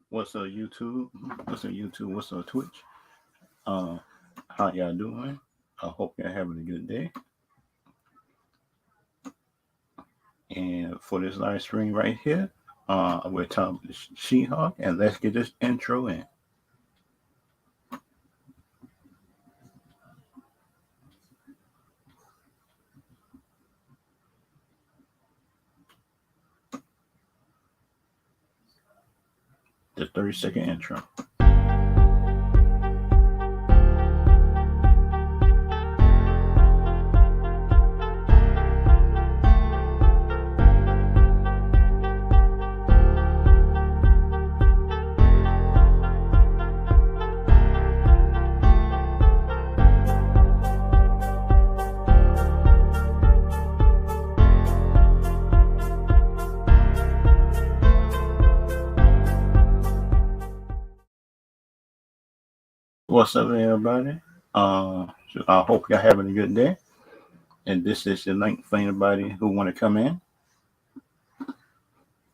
What's up, YouTube? What's up, YouTube? What's up, Twitch? Uh, how y'all doing? I hope y'all having a good day. And for this live stream right here, we're talking about She-Hulk, and let's get this intro in. The 30-second intro. What's up, everybody? I hope y'all having a good day. And this is the link for anybody who want to come in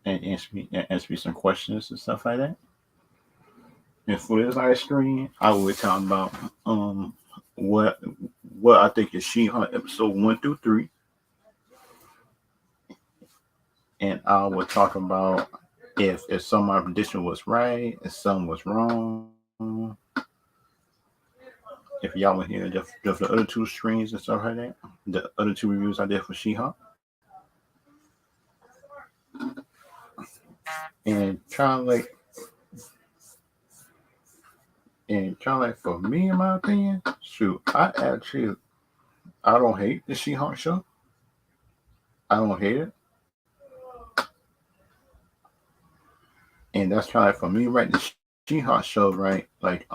and answer me some questions and stuff like that. And for this live stream, I will be talking about what I think is She-Hulk episode 1 through 3. And I will talk about if some of my prediction was right, if some was wrong. If y'all want to hear just the other two streams and stuff like that, the other two reviews I did for She-Hulk. And kind of like for me, in my opinion, I don't hate the She-Hulk show. I don't hate it. And that's kind of like for me, right? The She-Hulk show, right? Like,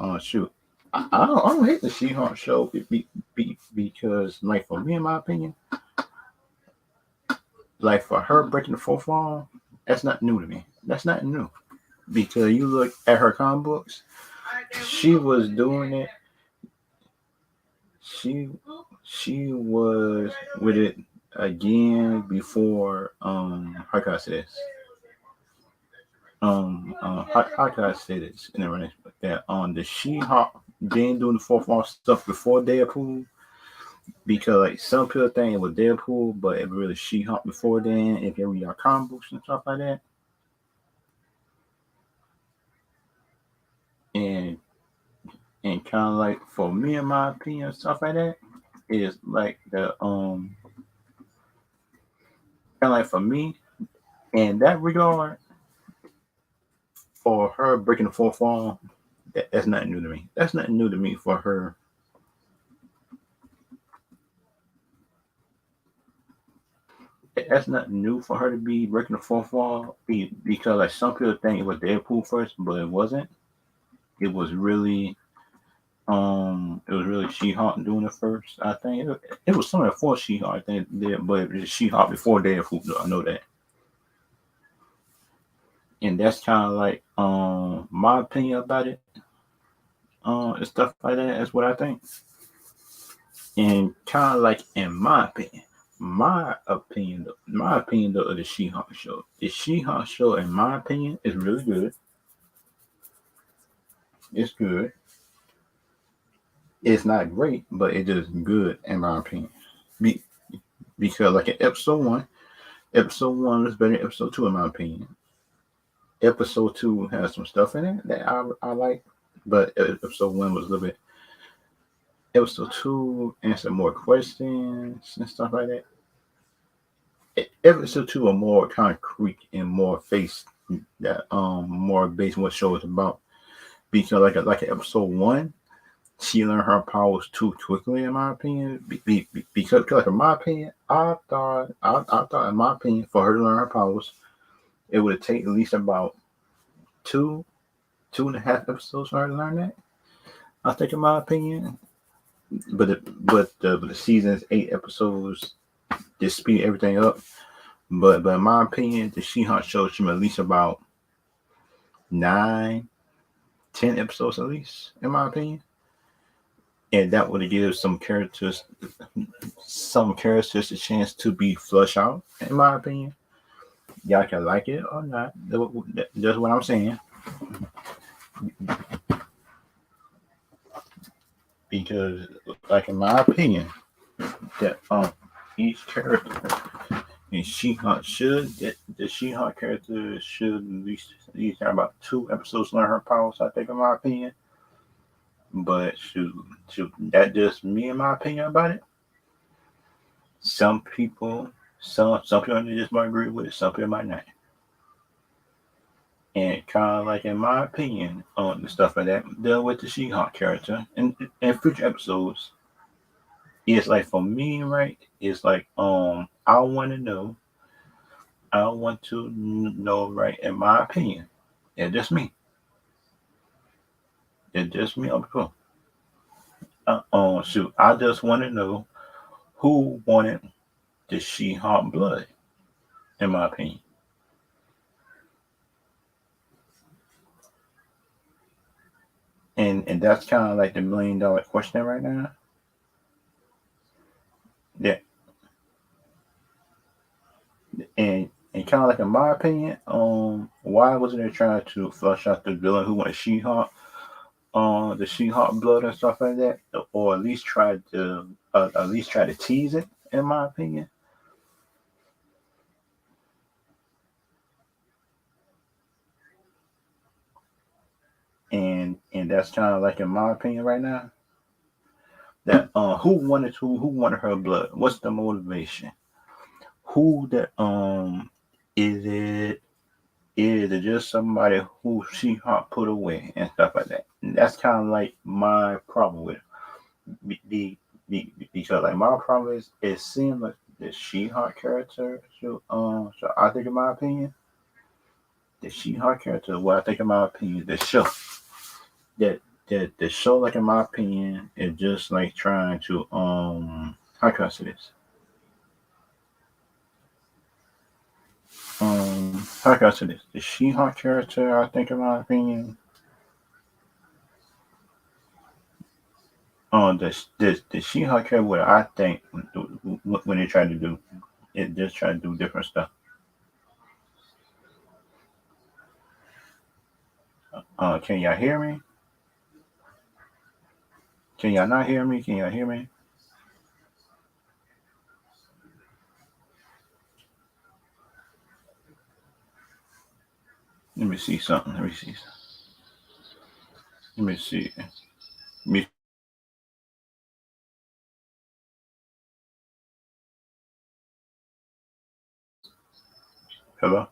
I don't hate the She-Hulk show because, like, for me, in my opinion, like for her breaking the fourth wall, that's not new to me. That's not new because you look at her comic books, she was doing it. She was with it again before. How can I say this? How can I say this in a way that on the She-Hulk been doing the fourth wall stuff before Deadpool, because like some people think it was Deadpool, but it was really She-Hulk before then. If you read our comic books and stuff like that, and kind of like for me, in my opinion, stuff like that is like the kind of like for me in that regard. For her breaking the fourth wall, that's nothing new to me. That's nothing new to me for her. That's nothing new for her to be breaking the fourth wall because like some people think it was Deadpool first, but it wasn't. It was really She-Hulk doing it first. I think it was something before She-Hulk. I think but it was She-Hulk before Deadpool. I know that. And that's kind of like my opinion about it. And stuff like that. That's what I think. And kind of like in my opinion though, of the She-Hulk show. The She-Hulk show, in my opinion, is really good. It's good. It's not great, but it is good in my opinion. Because like in episode one is better than episode 2 in my opinion. Episode 2 has some stuff in it that I like, but episode 1 was a little bit. Episode 2 answered more questions and stuff like that. Episode 2 are more concrete and more face that more based on what show is about. Because like episode 1, she learned her powers too quickly, in my opinion. Because like in my opinion, I thought in my opinion, for her to learn her powers, it would take at least about 2.5 episodes for her to learn that. I think, in my opinion. But the season's 8 episodes just speed everything up. But in my opinion, the She-Hulk show should be at least about 9-10 episodes at least, in my opinion. And that would give some characters a chance to be flushed out, in my opinion. Y'all can like it or not. That's what I'm saying. because, like in my opinion, that each character in She-Hulk should the She-Hulk character should at least have about 2 episodes to learn her powers. I think, in my opinion, but shoot, that just me in my opinion about it. Some people, some people just might agree with it. Some people might not. And kind of like in my opinion on the stuff like that deal with the She-Hulk character in future episodes, it's like for me, right? It's like I want to know, right? In my opinion, it's just me. It's just me. Shoot, I just want to know who wanted the She-Hulk blood. In my opinion, and that's kind of like the $1 million question right now. That and kind of like in my opinion, why wasn't they trying to flush out the villain who wanted She-Hulk, the She-Hulk blood and stuff like that, or at least try to tease it? In my opinion, and that's kind of like in my opinion right now. That who wanted her blood? What's the motivation? Who that is it? Is it just somebody who She-Hulk put away and stuff like that? And that's kind of like my problem with it. Because like my problem is it seems like the She-Hulk character. So I think in my opinion, the She-Hulk character. What I think in my opinion, the show that the show, like in my opinion, is just like trying to how can I say this? How can I say this? The She-Hulk character, I think in my opinion, the She-Hulk character, what I think when they try to do it, just try to do different stuff. Can y'all hear me? Can y'all not hear me? Can y'all hear me? Let me see something. Let me see. Let me see. Me. Hello.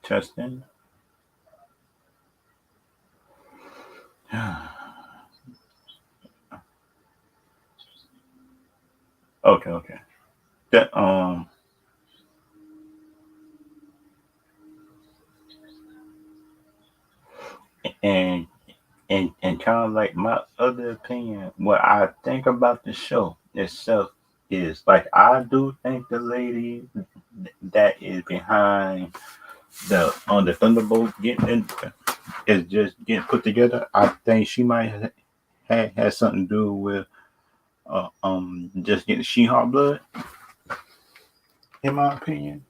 Testing. Okay. Okay. That and and kind of like my other opinion, what I think about the show itself is like I do think the lady that is behind the Thunderbolt getting in, is just getting put together. I think she might have had something to do with just getting She-Hulk blood, in my opinion.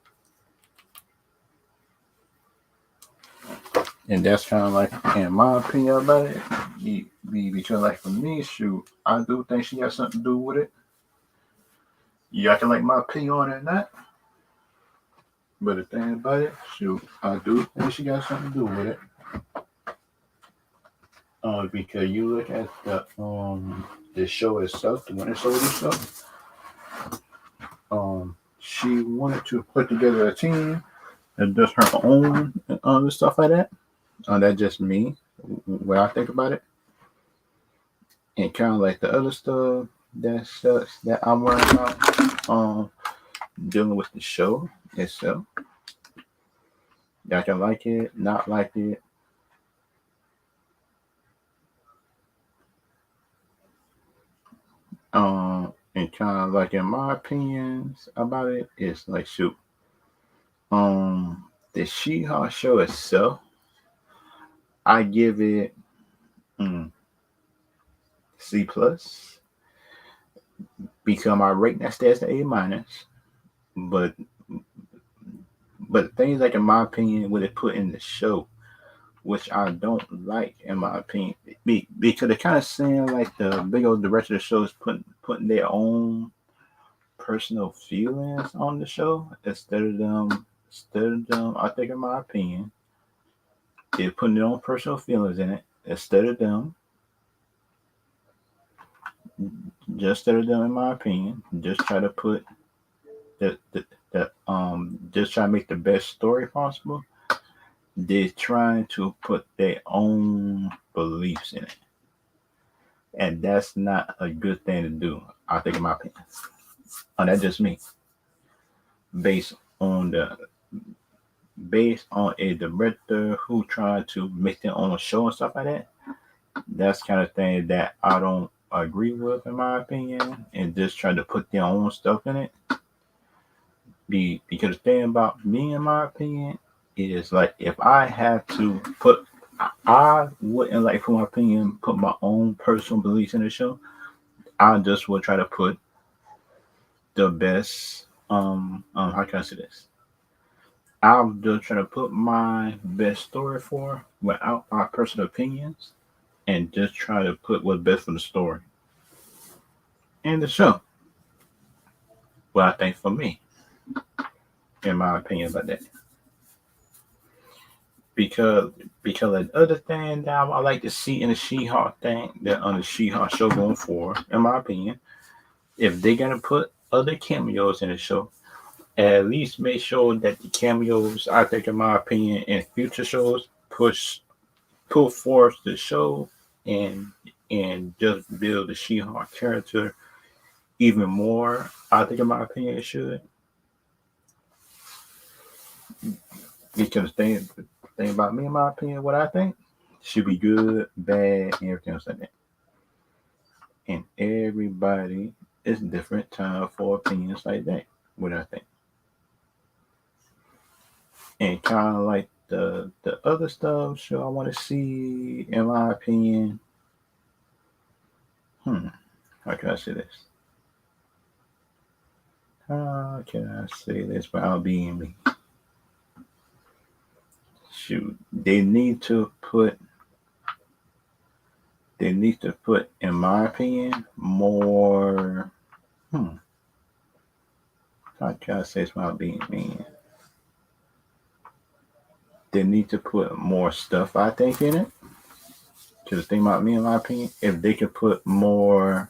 And that's kind of like, in my opinion about it, because like for me, shoot, I do think she has something to do with it. You can like my opinion on it or not, but the thing about it, shoot, I do think she got something to do with it. Because you look at the show itself, the Winter Soldier itself, she wanted to put together a team that does her own and stuff like that. That's just me, what I think about it, and kind of like the other stuff that I'm worrying about, dealing with the show itself. Y'all can like it, not like it. And kind of like in my opinions about it, it's like shoot. The She-Hulk show itself, I give it C plus because my rating that stays at A minus. But but things like in my opinion, what they put in the show, which I don't like in my opinion, because it kind of seems like the big old director of the show is putting their own personal feelings on the show instead of them. I think, in my opinion, they're putting their own personal feelings in it instead of them, in my opinion, just try to put just try to make the best story possible. They're trying to put their own beliefs in it, and that's not a good thing to do. I think, in my opinion, and that's just me, based on the based on a director who tried to make their own show and stuff like that. That's kind of thing that I don't agree with, in my opinion, and just try to put their own stuff in it. Because the thing about me, in my opinion, is like, if I had to put, I wouldn't, like, for my opinion, put my own personal beliefs in the show. I just would try to put the best. How can I say this? I'll just try to put my best story for without my personal opinions, and just try to put what's best for the story and the show. What I think, for me, in my opinion, about that. Because because the other thing that I like to see in the She-Hulk thing, that on the She-Hulk show going forward, in my opinion, if they're gonna put other cameos in the show, at least make sure that the cameos, I think, in my opinion, in future shows, pull forth the show, and just build the She-Hulk character even more. I think, in my opinion, it should. Because the thing about me, in my opinion, what I think should be good, bad, and everything else like that. And everybody is different time for opinions like that. What I think, and kind of like the other stuff, sure, I want to see, in my opinion. How can I say this? How can I say this without being me? Shoot, they need to put, in my opinion, more. Hmm, how can I say this without being mean? They need to put more stuff, I think, in it. Because the thing about me, in my opinion, if they could put more,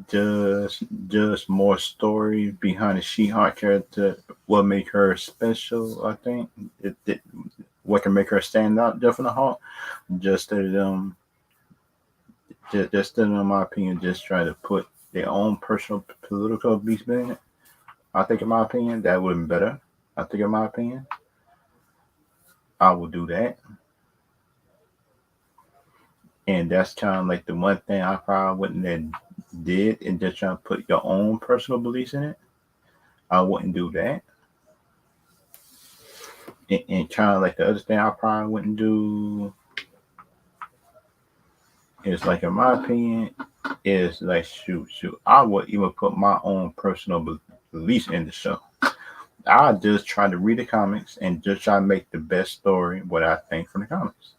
just more story behind the She-Hulk character, will make her special. I think what can make her stand out, just from the Hulk. Just that just that, in my opinion, just try to put their own personal political beliefs in it. I think, in my opinion, that would be better. I think, in my opinion, I will do that. And that's kind of like the one thing I probably wouldn't have did, and just trying to put your own personal beliefs in it. I wouldn't do that. And kind of like the other thing I probably wouldn't do is, like, in my opinion, is like, shoot. I would even put my own personal beliefs in the show. I just try to read the comics and just try to make the best story what I think from the comics,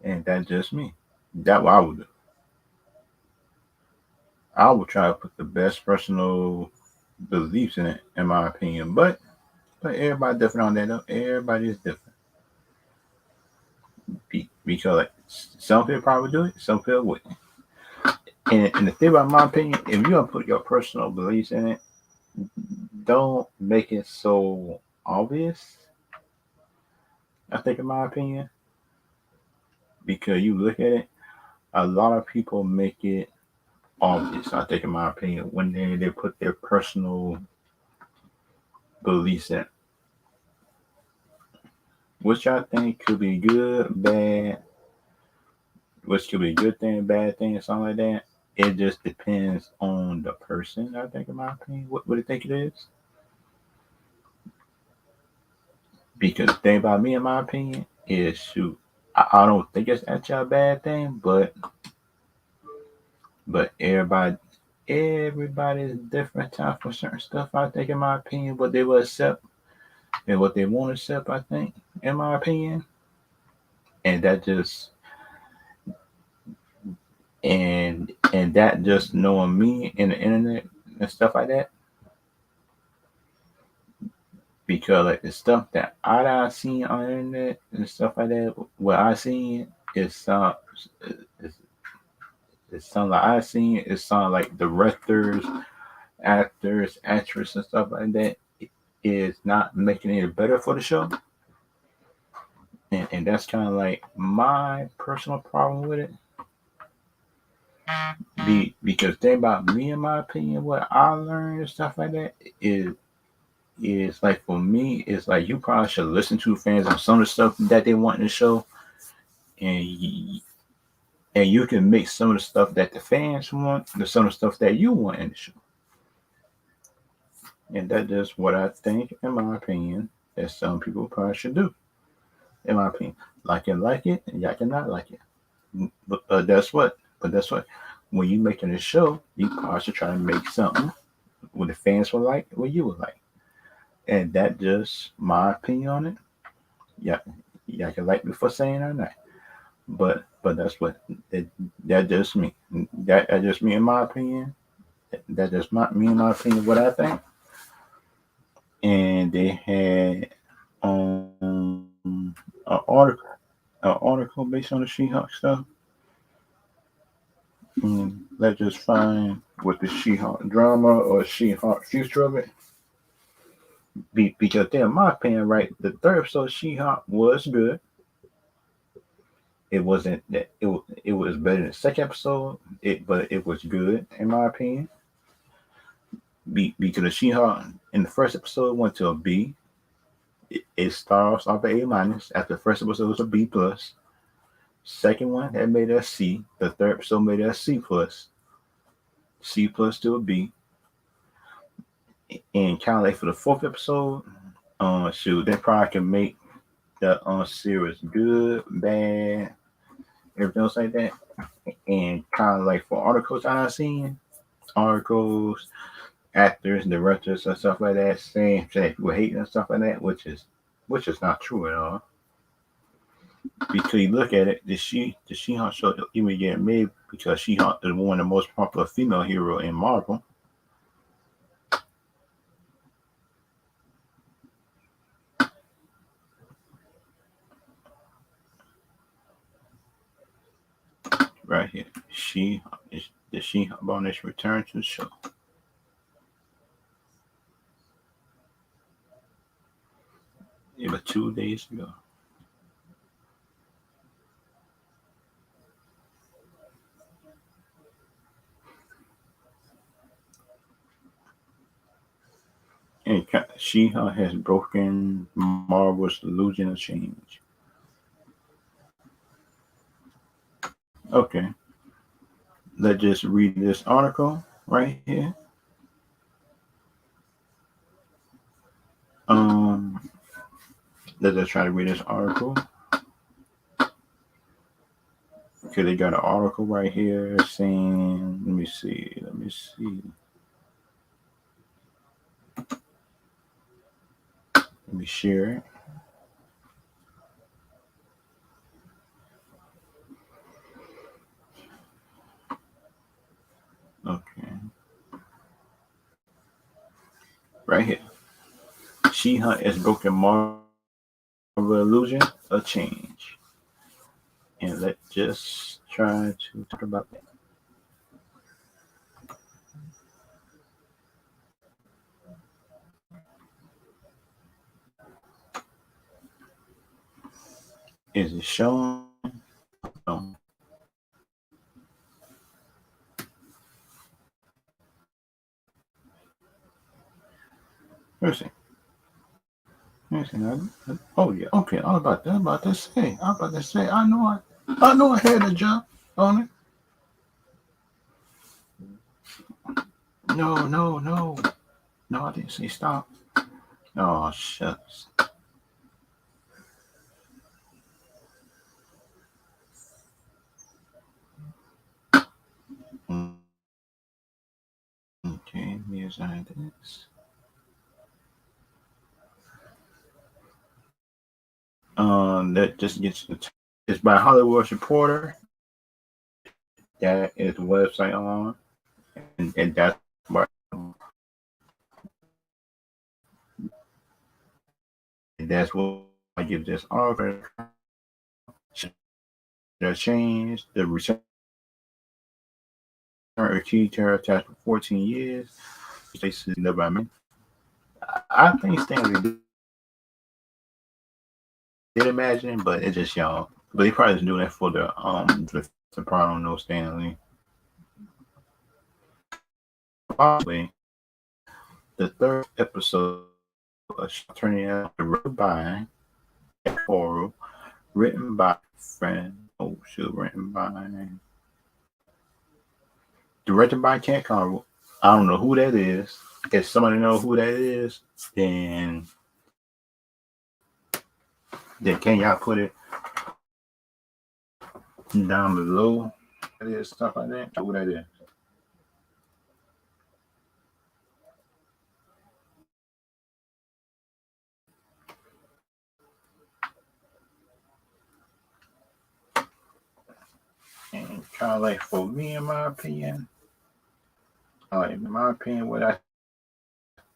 and that's just me. That's what I would do. I would try to put the best personal beliefs in it, in my opinion. But everybody different on that, though. Everybody is different. Because, like, some people probably do it, some people wouldn't. And the thing about my opinion, if you're gonna put your personal beliefs in it, don't make it so obvious. I think, in my opinion, because you look at it, a lot of people make it obvious. I think, in my opinion, when they put their personal beliefs in, which I think could be good, bad, which could be a good thing, bad thing, or something like that. It just depends on the person. I think, in my opinion, what do you think it is? Because the thing about me, in my opinion, is, shoot, I don't think it's actually a bad thing, but everybody is different time for certain stuff. I think, in my opinion, what they will accept. and what they want to accept, I think, in my opinion. And that just and that just knowing me and the internet and stuff like that, because like the stuff that I seen on the internet and stuff like that, what I seen is it's, it sound like I seen it sound like directors, actors, actresses, and stuff like that is not making it better for the show, and that's kind of like my personal problem with it. Because thing about me, in my opinion, what I learned and stuff like that is like for me, it's like you probably should listen to fans on some of the stuff that they want in the show, and and you can make some of the stuff that the fans want to some of the stuff that you want in the show. And that's just what I think, in my opinion, that some people probably should do. In my opinion, like it, and y'all cannot like it. But that's what. But that's what. When you making a show, you probably should try to make something what the fans would like, what you would like. And that just my opinion on it. Yeah, y'all can like me for saying or not. But that's what it, that just me. That just me in my opinion. That just me in my opinion what I think. And they had an article based on the She-Hulk stuff. Let's just find what the She-Hulk drama or She-Hulk future of it. Because then, in my opinion, right, the third episode of She-Hulk was good. It wasn't that it was better than the second episode. But it was good in my opinion. Because the She-Hulk in the first episode went to a B. It starts off at A minus. After the first episode was a B plus. Second one that made it a C. The third episode made it a C plus. C plus to a B. And kind of like for the fourth episode, shoot, they probably can make the series good, bad, everything else like that. And kind of like for articles I've seen, articles, actors, directors, and stuff like that, saying people hating and stuff like that, which is not true at all. Because you look at it, the She-Hulk show even get made because She-Hulk is one of the most popular female hero in Marvel. Right here, the She-Hulk bonus return to the show. It was 2 days ago. And She-Hulk has broken Marvel's illusion of change. Okay, let's just read this article right here. Um, let's just try to read this article. Okay, they got an article right here saying, let me see. Let me share it. Okay. Right here. She-Hulk has broken Marvel illusion of change. And let's just try to talk about that. Is it showing? No. Let's see. Oh yeah, okay. I was about to say. I know I had a jump on it. No. No, I didn't say stop. Oh shucks. Okay, here's this. that just gets it's by Hollywood Reporter. That is the website on, and that's why that's what I give this offer. The change the return or key terror attached for 14 years. Places never I mean. I think Stanley did imagine, but it's just y'all. But he probably just doing that for the probably don't know Stanley. Probably the third episode of turning out written by Oral, written by friend. Oh shoot, written by directed by Kent Conroy. I don't know who that is. If somebody knows who that is, then can y'all put it down below? That is stuff like that. Who that is? And kind of like for me, in my opinion, what I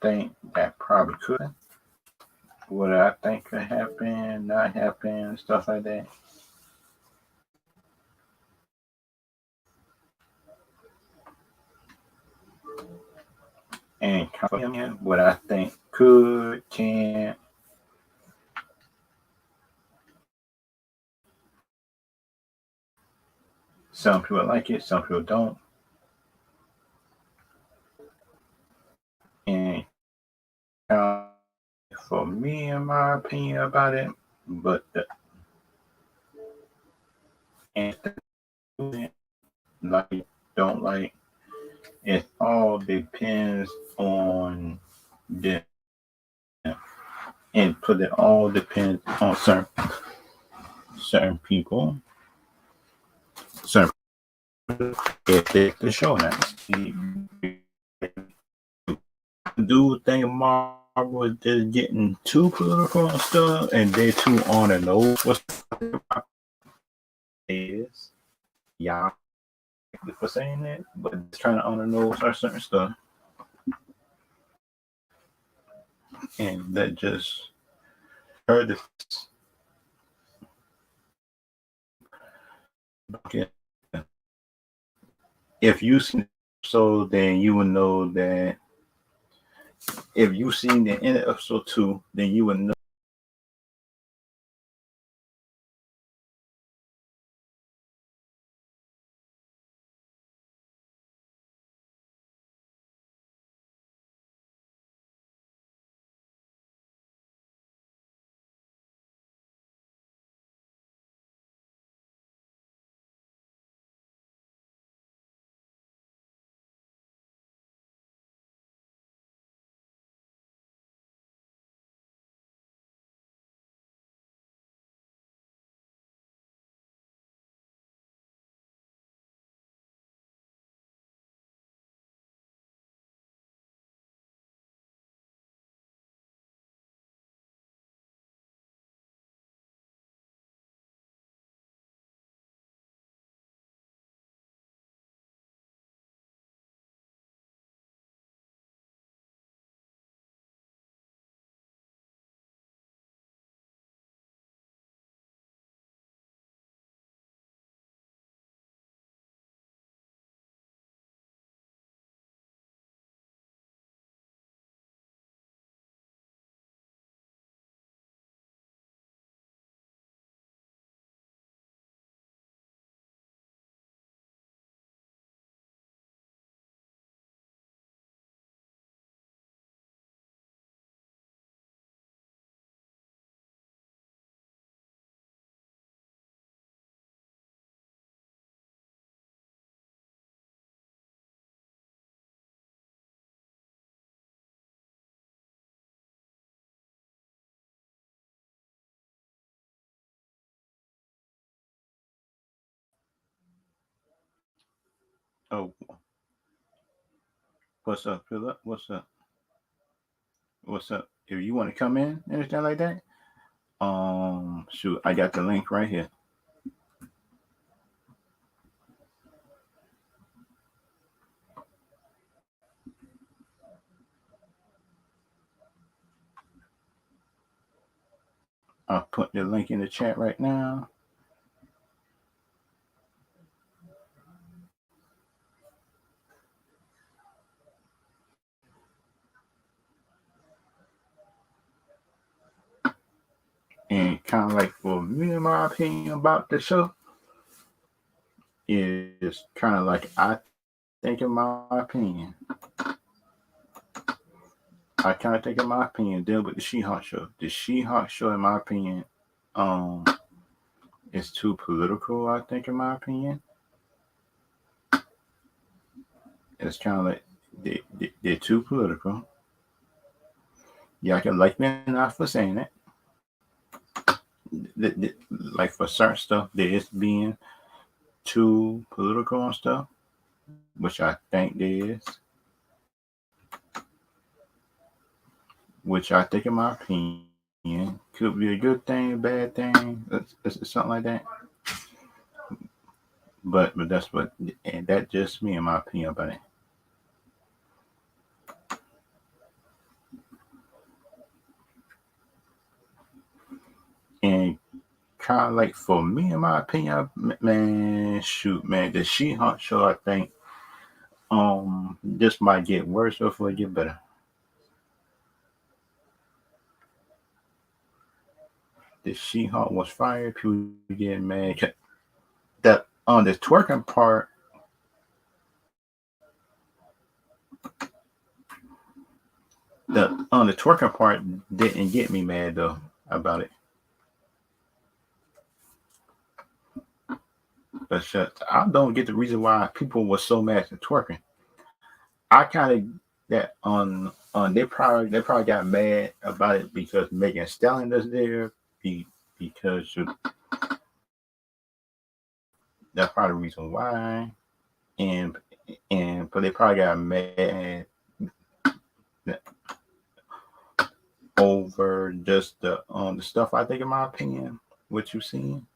think that probably could, what I think could happen, not happen, stuff like that. And kind of what I think could, can. Some people like it, some people don't. And for me, in my opinion about it, but and like don't like it all depends on them, and put it all depends on certain people, certain if they the show now. Do think Marvel is getting too political and stuff, and they too on and know what is. Yeah, for saying that, but it's trying to on and know certain stuff, and that just heard this. Okay. If you seen so, then you would know that. If you seen the end of episode 2, then you would know. Oh, what's up, Philip? What's up? What's up? If you want to come in, anything like that, Shoot, I got the link right here. I'll put the link in the chat right now. And kind of like for me, in my opinion about the show, is kind of like I think, in my opinion, I kind of think, in my opinion, deal with the She-Hulk show. The She-Hulk show, in my opinion, um, is too political. I think, in my opinion, it's kind of like they're too political. Yeah, I can like me enough for saying it. Like for certain stuff, there is being too political and stuff, which I think there is. Which I think, in my opinion, could be a good thing, bad thing, something like that. But that's what, and that's just me, in my opinion, about it. And kind of like for me, in my opinion, man, shoot, man, the She-Hulk show, I think, this might get worse before it get better. The She-Hulk was fired. People getting mad. That on the twerking part, didn't get me mad though about it. But I don't get the reason why people were so mad at twerking. I kind of that they probably got mad about it because Megan Stallion is there. Because that's probably the reason why. And but they probably got mad over just the stuff, I think, in my opinion, what you've seen.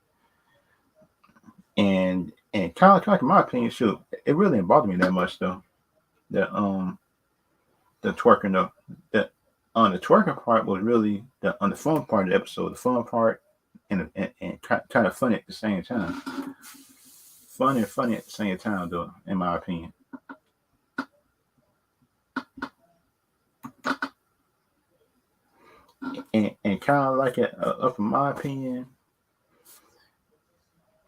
And kind of like, in my opinion, shoot, it really didn't bother me that much though. The twerking though. The on the twerking part was really the fun part of the episode. The fun part and kind of funny at the same time. Fun and funny at the same time though, in my opinion. And kind of like it, up in my opinion,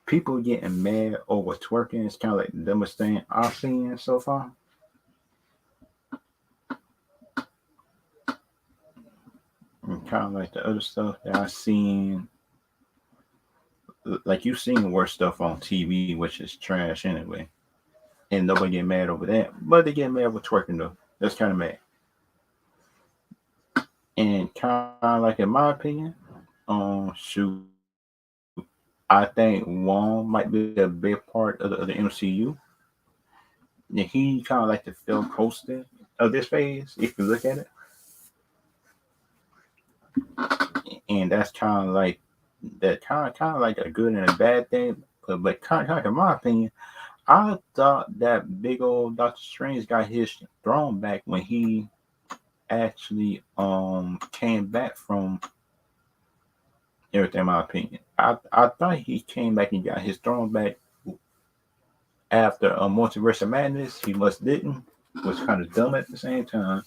people getting mad over twerking is kind of like the dumbest thing I've seen so far. And kind of like the other stuff that I've seen, like you've seen worse stuff on TV, which is trash anyway. And nobody get mad over that, but they get mad over twerking though. That's kind of mad. And kind of like, in my opinion, shoot, I think Wong might be a big part of the MCU. And he kind of like the film poster of this phase, if you look at it. And that's kind of like like a good and a bad thing. But kind of, in my opinion, I thought that big old Doctor Strange got his throne back when he actually came back from everything. In my opinion, I thought he came back and got his throne back after Multiverse of Madness. He must didn't. Was kind of dumb at the same time,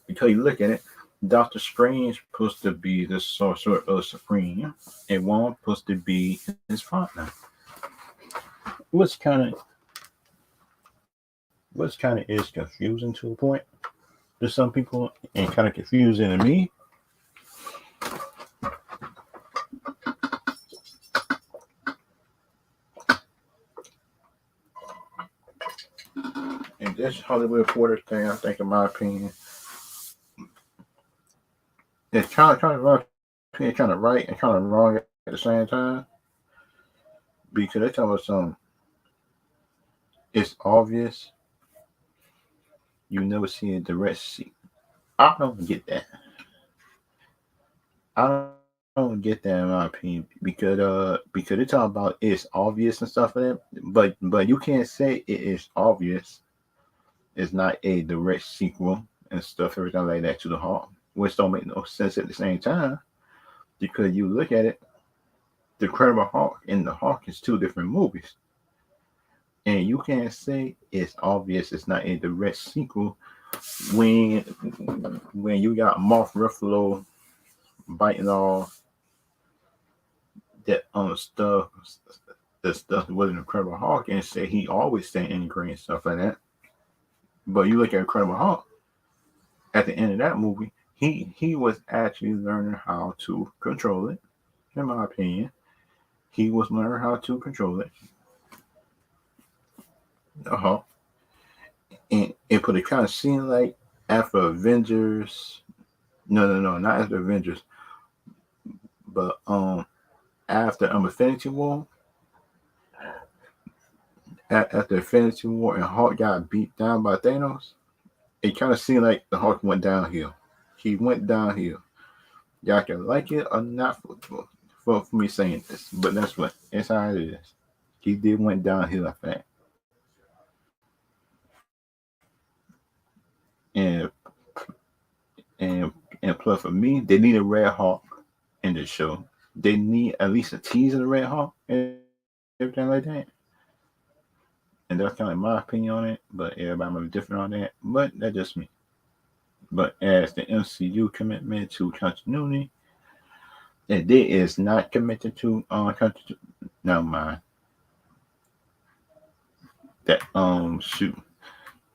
because you look at it, Doctor Strange supposed to be the sorcerer of Supreme, and Wong supposed to be his partner. Which kind of is confusing to a point to some people, and kind of confusing to me. And this Hollywood Reporter thing, I think, in my opinion, it's kind of right and kind of wrong at the same time, because they tell us something. It's obvious. You never see a direct see. I don't get that. I don't get that in my opinion because they talk about it's obvious and stuff like that, but you can't say it is obvious. It's not a direct sequel and stuff, everything like that to the Hawk, which don't make no sense at the same time because you look at it, the Incredible Hulk and the Hawk is two different movies, and you can't say it's obvious it's not a direct sequel when you got Mark Ruffalo biting off that stuff, the stuff with an Incredible Hulk, and say he always stay angry and stuff like that. But you look at Incredible Hulk at the end of that movie, he was actually learning how to control it. In my opinion, he was learning how to control it. Uh-huh. And it put it kind of seemed like after Avengers, no, not after Avengers, but after Infinity War, after Infinity War and Hulk got beat down by Thanos, it kind of seemed like the Hulk went downhill. He went downhill. Y'all can like it or not for me saying this, but that's how it is. He did went downhill, I think. And and plus for me, they need a Red Hawk in the show. They need at least a tease of the Red Hawk and everything like that. And that's kind of my opinion on it, but everybody might be different on that. But that's just me. But as the MCU commitment to continuity, that they is not committed to continuity. Never mind. That shoot,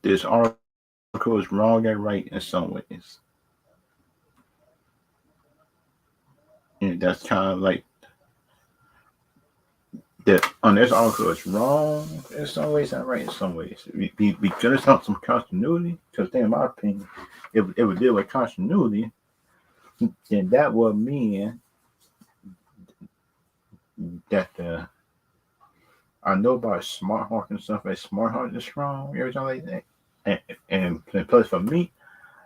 this article is wrong and right in some ways. And that's kind of like that on this article is wrong in some ways and right in some ways. Because it's not some continuity, because in my opinion, if it would deal with continuity, then that would mean that I know about Smart Hawk and stuff like Smart Hawk is strong, everything like that. And plus for me,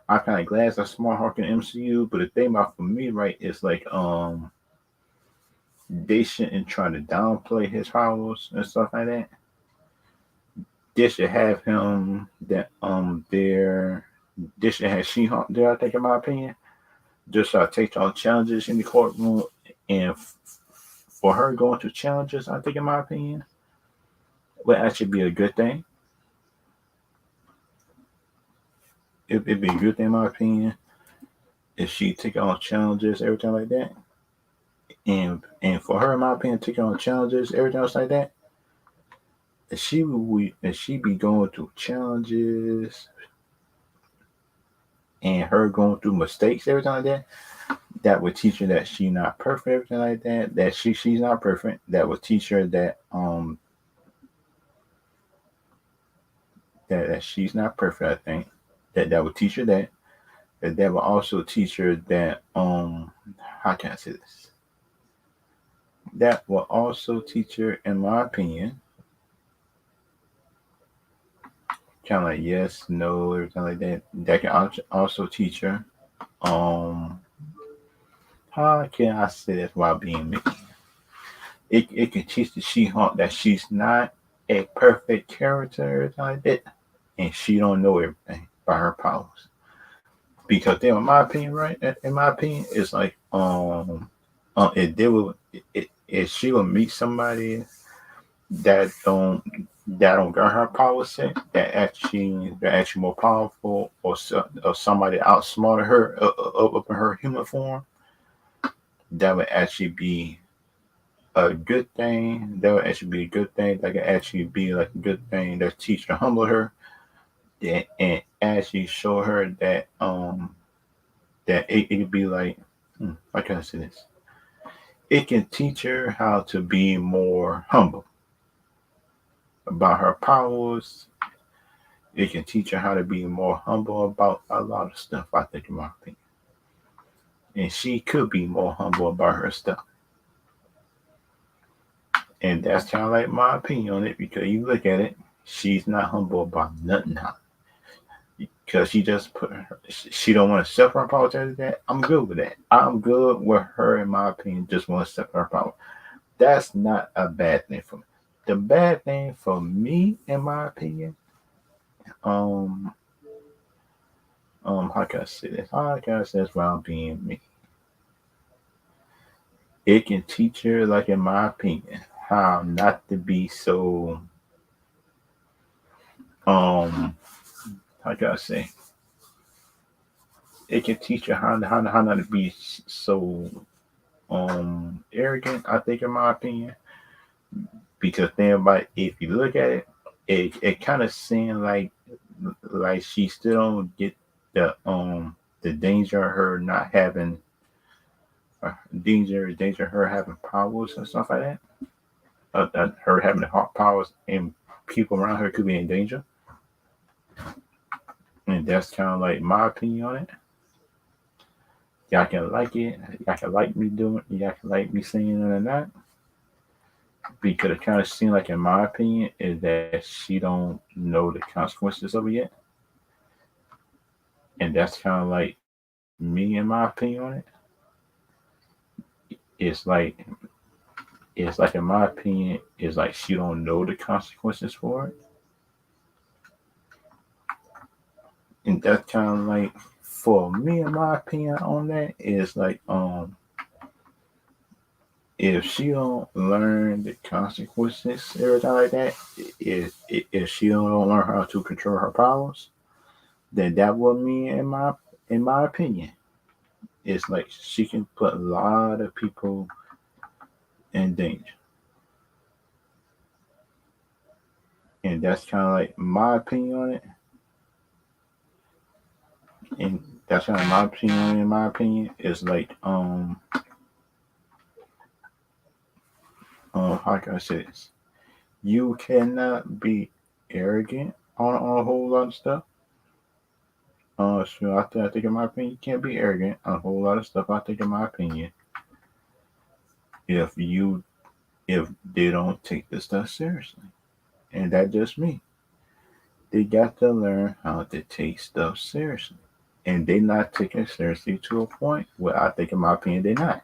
I kind of glad that Smart Hawk in MCU, but the thing about for me, right, is like they shouldn't try to downplay his powers and stuff like that. They should have him that there. They should have She-Hulk there. I think, in my opinion, just take on challenges in the courtroom, and for her going to challenges, I think, in my opinion, would actually be a good thing. It'd be a good thing, in my opinion, if she take on challenges, everything like that. And for her, in my opinion, taking on challenges, everything else like that, if she be going through challenges and her going through mistakes, everything like that, that would teach her that she's not perfect, everything like that. That she's not perfect. That would teach her that she's not perfect. I think that would teach her that. That will also teach her that how can I say this? That will also teach her, in my opinion, kind of like yes, no, everything like that. That can also teach her how can I say this while being me? It can teach the She-Hulk that she's not a perfect character, everything like that, and she don't know everything by her powers. Because then, in my opinion, right, in my opinion, it's like if they will, if she will meet somebody that don't got her power set, they're actually more powerful, or somebody outsmarted her up in her human form, that would actually be a good thing. That would actually be a good thing. That could actually be like a good thing that teach her, humble her, and actually show her that that it could be like how can I say this? It can teach her how to be more humble about her powers. It can teach her how to be more humble about a lot of stuff, I think, in my opinion. And she could be more humble about her stuff. And that's kind of like my opinion on it, because you look at it, she's not humble about nothing now. because she don't want to accept her apologize. That I'm good with that. I'm good with her, in my opinion, just want to accept her apology. That's not a bad thing for me. The bad thing for me, in my opinion, um, how can I say this? How can I say this while being me? It can teach her, like in my opinion, how not to be so um how can I say? It can teach you how not to be so arrogant. I think, in my opinion, because then, by if you look at it, it kind of seems like she still don't get the danger of her not having danger of her having powers and stuff like that. Her having the hot powers and people around her could be in danger. And that's kind of like my opinion on it. Y'all can like it. Y'all can like me doing it. Y'all can like me saying it or not. Because it kind of seems like, in my opinion, is that she don't know the consequences of it yet. And that's kind of like me, in my opinion on it. It's like in my opinion, it's like she don't know the consequences for it. And that's kind of like, for me, in my opinion on that, is like if she don't learn the consequences, everything like that, if she don't learn how to control her powers, then that would mean, in my opinion, it's like she can put a lot of people in danger. And that's kind of like my opinion on it. And that's kind of my opinion on it, in my opinion, is like how can I say this? You cannot be arrogant on a whole lot of stuff. So I think, in my opinion, you can't be arrogant on a whole lot of stuff. I think, in my opinion, if you if they don't take this stuff seriously, and that's just me, they got to learn how to take stuff seriously, and they not taking it seriously to a point where I think, in my opinion, they're not,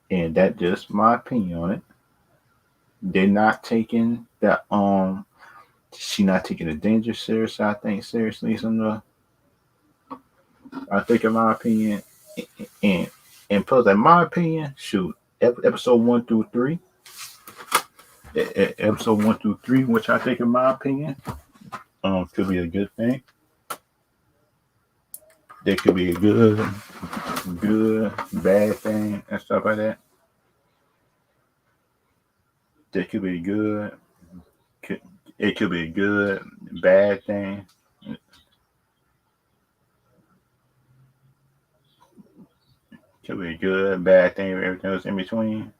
and that's just my opinion on it. They're not taking that she not taking the danger seriously. I think seriously, I think, in my opinion, and and plus, in my opinion, shoot, episode 1 through 3, episode 1 through 3, which I think, in my opinion, could be a good thing. There could be a good, bad thing and stuff like that. There could be good. Could, it could be a good, bad thing. Could be a good, bad thing. Everything else in between.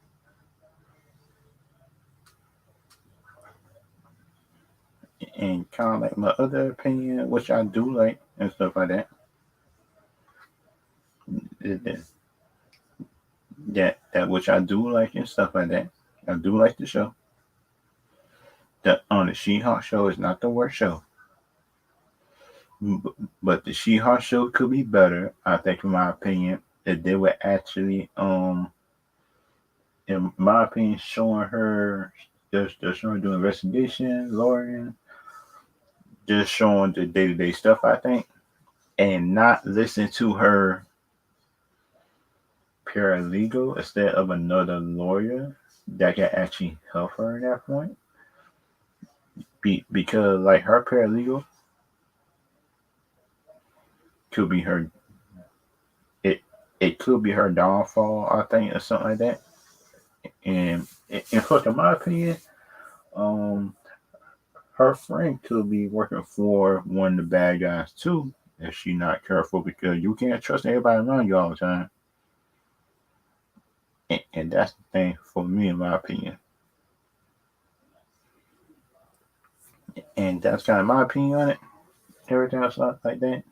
And kind of like my other opinion, which I do like and stuff like that. That that which I do like and stuff like that. I do like the show. The on the She-Hulk show is not the worst show, but the She-Hulk show could be better. I think, in my opinion, if they were actually, in my opinion, showing her just showing her doing investigation, lawyering, just showing the day to day stuff. I think, and not listen to her paralegal instead of another lawyer that can actually help her at that point. Because, like, her paralegal could be her it it could be her downfall, I think, or something like that. And plus, in my opinion, um, her friend could be working for one of the bad guys too if she's not careful, because you can't trust everybody around you all the time. And that's the thing for me, in my opinion. And that's kind of my opinion on it. Everything else like that.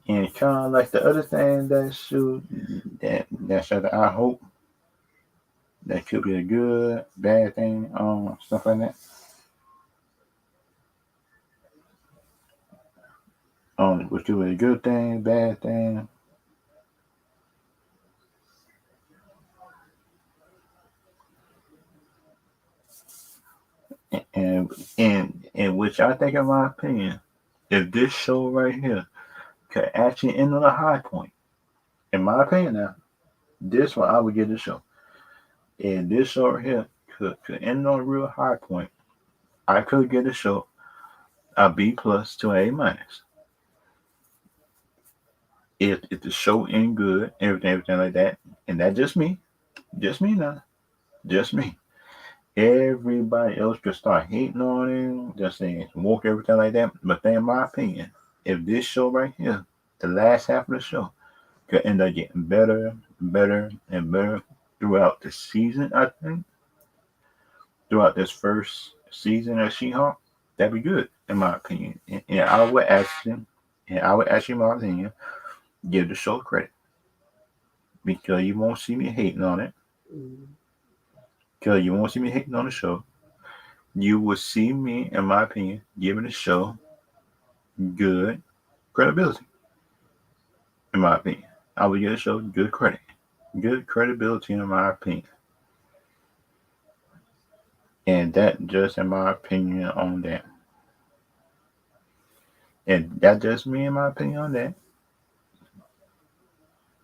And kind of like the other thing that should that I hope that could be a good, bad thing, stuff like that. which do a good thing, bad thing, and which I think, in my opinion, if this show right here could actually end on a high point, in my opinion, now this one I would give the show. And this show right here could end on a real high point. I could give the show a B plus to A minus. If the show end good, everything like that, and that's just me now, just me. Everybody else could start hating on him, just saying woke everything like that. But then, in my opinion, if this show right here, the last half of the show, could end up getting better, better, and better throughout the season, I think, throughout this first season of She-Hulk, that'd be good, in my opinion. And I would ask him, and I would ask you my opinion, give the show credit because you won't see me hating on it. Mm. Because you won't see me hating on the show. You will see me, in my opinion, giving the show good credibility. In my opinion, I would give the show good credibility, in my opinion. And that just, in my opinion, on that. And that just me, in my opinion, on that.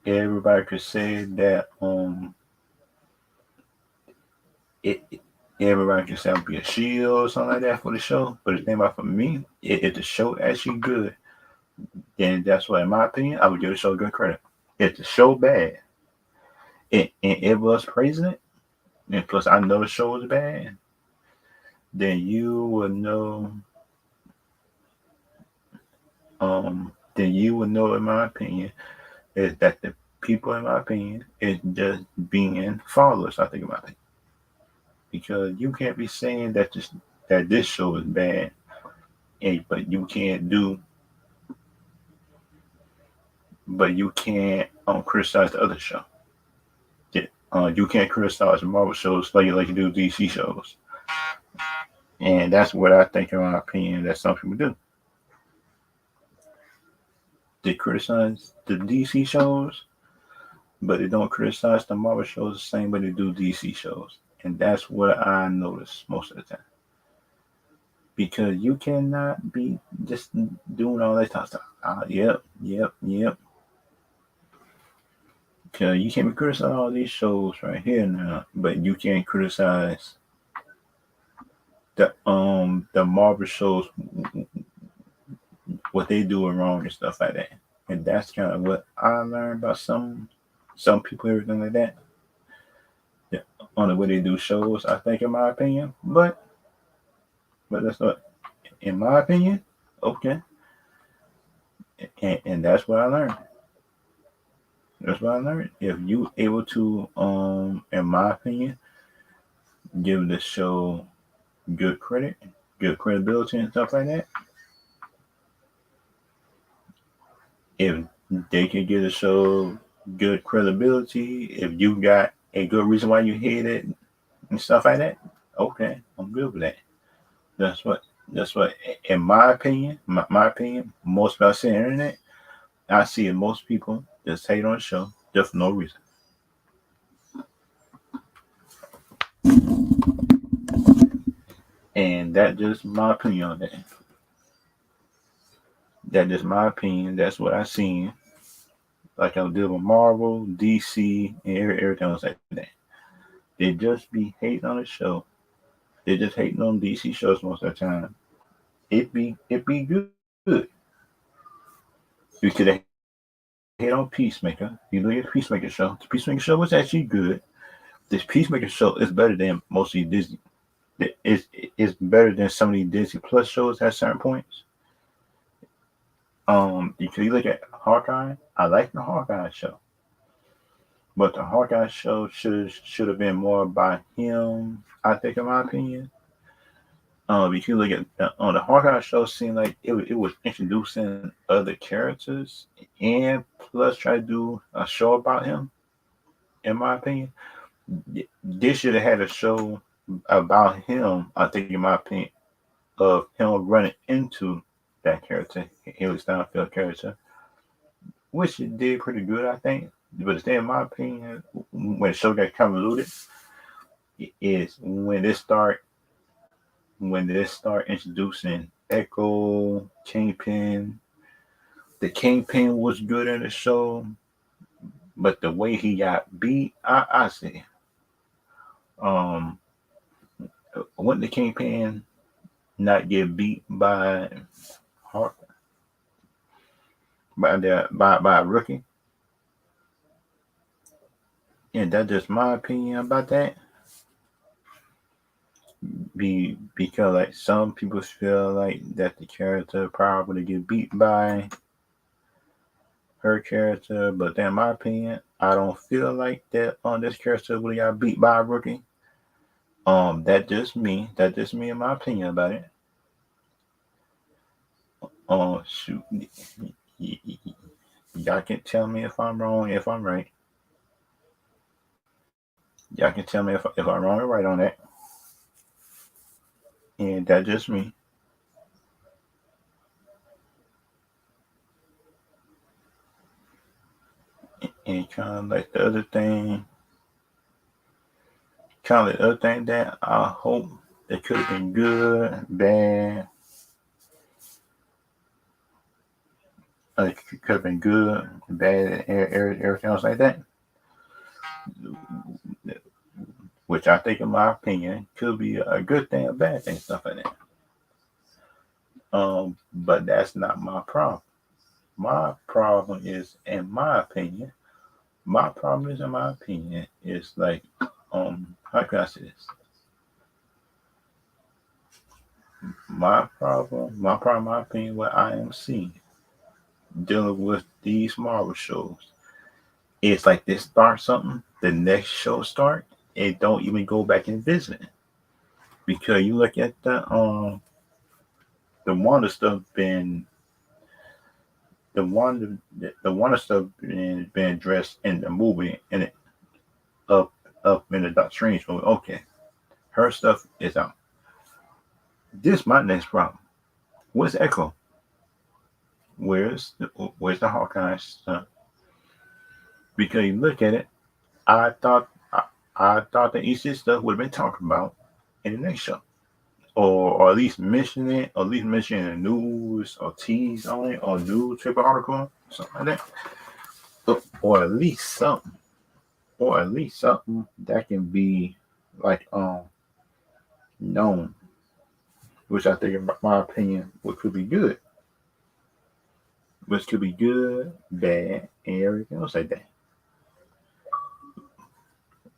Everybody could say that it everybody could say I'll be a shield or something like that for the show. But the thing about, for me, if the show actually good, then that's what, in my opinion, I would give the show good credit. If the show bad, and it was praising it, and plus I know the show was bad, then you would know, then you would know, in my opinion, is that the people, in my opinion, is just being followers. I think about it, because you can't be saying that this show is bad, but you can't criticize the other show. Yeah, you can't criticize Marvel shows like you do DC shows, and that's what I think, in my opinion, that some people do. They criticize the DC shows, but they don't criticize the Marvel shows the same way they do DC shows, and that's what I notice most of the time. Because you cannot be just doing all that type of stuff. Yep, yep, yep. Because you can't be criticizing all these shows right here now, but you can't criticize the Marvel shows, what they do wrong and stuff like that. And that's kind of what I learned about some people, everything like that. Yeah, on the way they do shows, I think, in my opinion. But that's what, in my opinion, okay. And that's what I learned. That's what I learned. If you able to, in my opinion, give the show good credit, good credibility and stuff like that, if they can give the show good credibility, if you got a good reason why you hate it and stuff like that, okay, I'm good with that. That's what that's what in my opinion, my opinion, most about saying internet, I see it, most people just hate on the show just for no reason. And that just my opinion on that. That just my opinion. That's what I seen. Like I deal with Marvel, DC, and everything else like that. They just be hating on the show. They just hating on DC shows most of the time. It be good because they hate on Peacemaker. You look at the Peacemaker show. The Peacemaker show was actually good. This Peacemaker show is better than most of the Disney. It's better than some of the Disney Plus shows at certain points. If you look at Hawkeye, I like the Hawkeye show, but the Hawkeye show should have been more about him. I think, in my opinion. If you look at on the Hawkeye show, seemed like it was introducing other characters and plus try to do a show about him. In my opinion, they should have had a show about him. I think, in my opinion, of him running into that character, Haley Steinfeld character, which it did pretty good, I think. But still, in my opinion, when the show got convoluted, is when they start introducing Echo, Kingpin. The Kingpin was good in the show, but the way he got beat, I see. Um, wouldn't the Kingpin not get beat Har- by a rookie? And that's just my opinion about that. Because like some people feel like that the character probably get beat by her character, but in my opinion, I don't feel like that on this character really got beat by a rookie. That just me. That just me in my opinion about it. Shoot, y'all can tell me if I'm wrong, if I'm right. Y'all can tell me if I'm wrong or right on that. And that's just me. And kind of the other thing that I hope it could have been good, bad. It could have been good, bad, everything else like that. Which I think, in my opinion, could be a good thing, a bad thing, stuff like that. But that's not my problem. My problem is, in my opinion, is like, how can I say this? My opinion, what I am seeing dealing with these Marvel shows, it's like they start something, the next show start, and don't even go back and visit it. Because you look at the Wanda stuff been the Wanda stuff been addressed in the movie and it up in the Doctor Strange movie. Okay, her stuff is out. This my next problem. Where's Echo? Where's the Hawkeye stuff? Because you look at it, I thought I thought the EC stuff would have been talked about in the next show. Or at least mention it, or at least mention in the news, or tease on it, or news paper article, something like that. Or at least something. Or at least something that can be like known. Which I think, in my opinion, which could be good. Which could be good, bad, and everything else like that.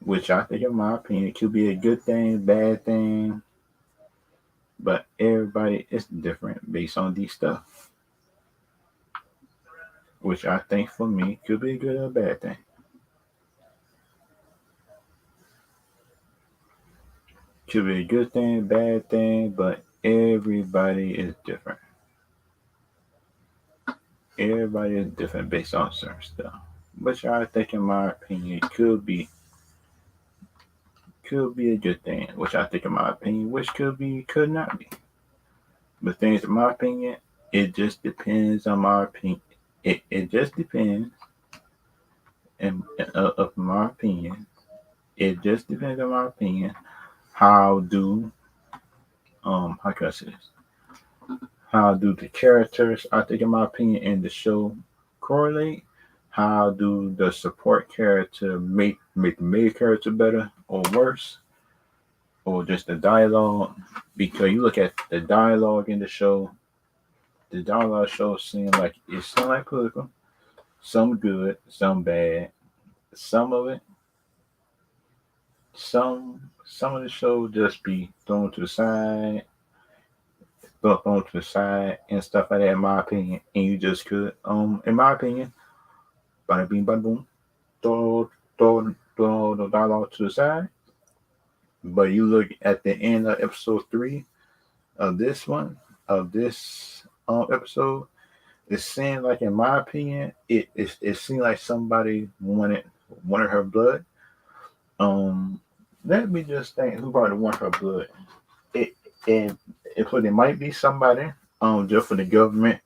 Which I think, in my opinion, could be a good thing, bad thing, but everybody is different based on these stuff, which I think for me could be a good or bad thing. Could be a good thing, bad thing, but everybody is different. Everybody is different based on certain stuff, which I think, in my opinion, could be a good thing, which I think, in my opinion, which could not be. But things, in my opinion, it just depends on my opinion. It just depends, of my opinion. It just depends on my opinion. How do how can I say this? How do the characters, I think, in my opinion, in the show correlate? How do the support character make the main character better or worse? Or just the dialogue? Because you look at the dialogue in the dialogue show seem like political. Some good, some bad. Some of it, some of the show just be thrown to the side and stuff like that, in my opinion. And you just could, in my opinion, bada bing bada boom, throw the dialogue to the side. But you look at the end of episode 3 of this episode, it seemed like, in my opinion, it seemed like somebody wanted her blood. Let me just think who probably want her blood. It and it might be somebody. just for the government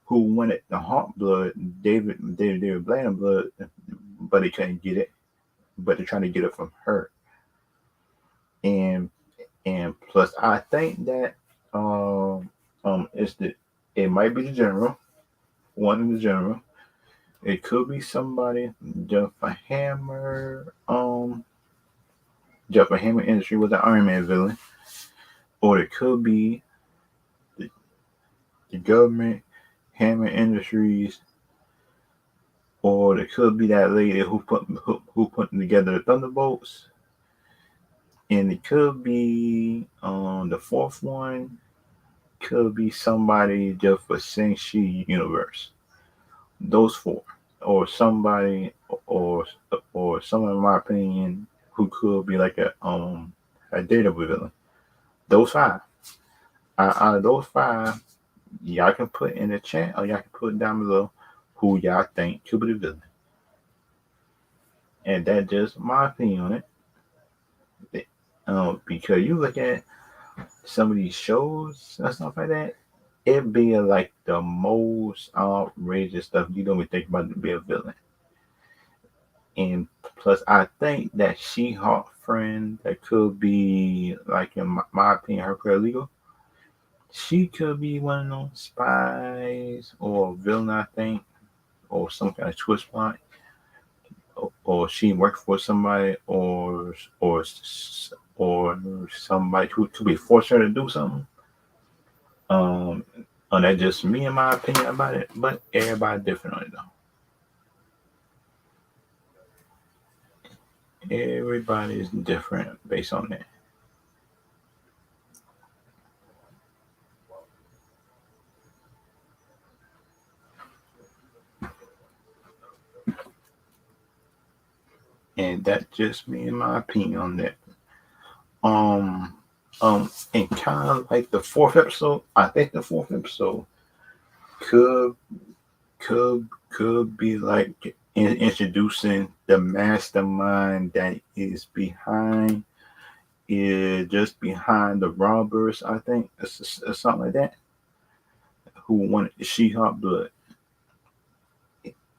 who wanted the Hawk blood, David Blaine blood, but they couldn't get it. But they're trying to get it from her. And plus, I think that it's it might be the general, one in the general. It could be somebody. Jeff Hammer, Jeff Hammer Industry was an Iron Man villain, or it could be the, the government, Hammer Industries, or it could be that lady who put together the Thunderbolts, and it could be the fourth one could be somebody just for Shang-Chi universe. Those four, or somebody, or someone in my opinion who could be like a Daredevil villain. Those five. Out of those five, y'all can put in the chat or y'all can put down below who y'all think could be the villain. And that's just my opinion on it. Because you look at some of these shows and stuff like that, it be like the most outrageous stuff you don't even think about to be a villain. And plus, I think that She-Hulk friend that could be, like in my opinion, her paralegal. She could be one of those spies or villain, I think, or some kind of twist plot, or she worked for somebody, or somebody who to be forced her to do something. And that's just me and my opinion about it, but everybody different on it though. Everybody is different based on that. And that's just me and my opinion on that. And kind of like the fourth episode, I think the fourth episode could be like introducing the mastermind that is just behind the robbers. I think it's something like that. Who wanted the She-Hulk blood?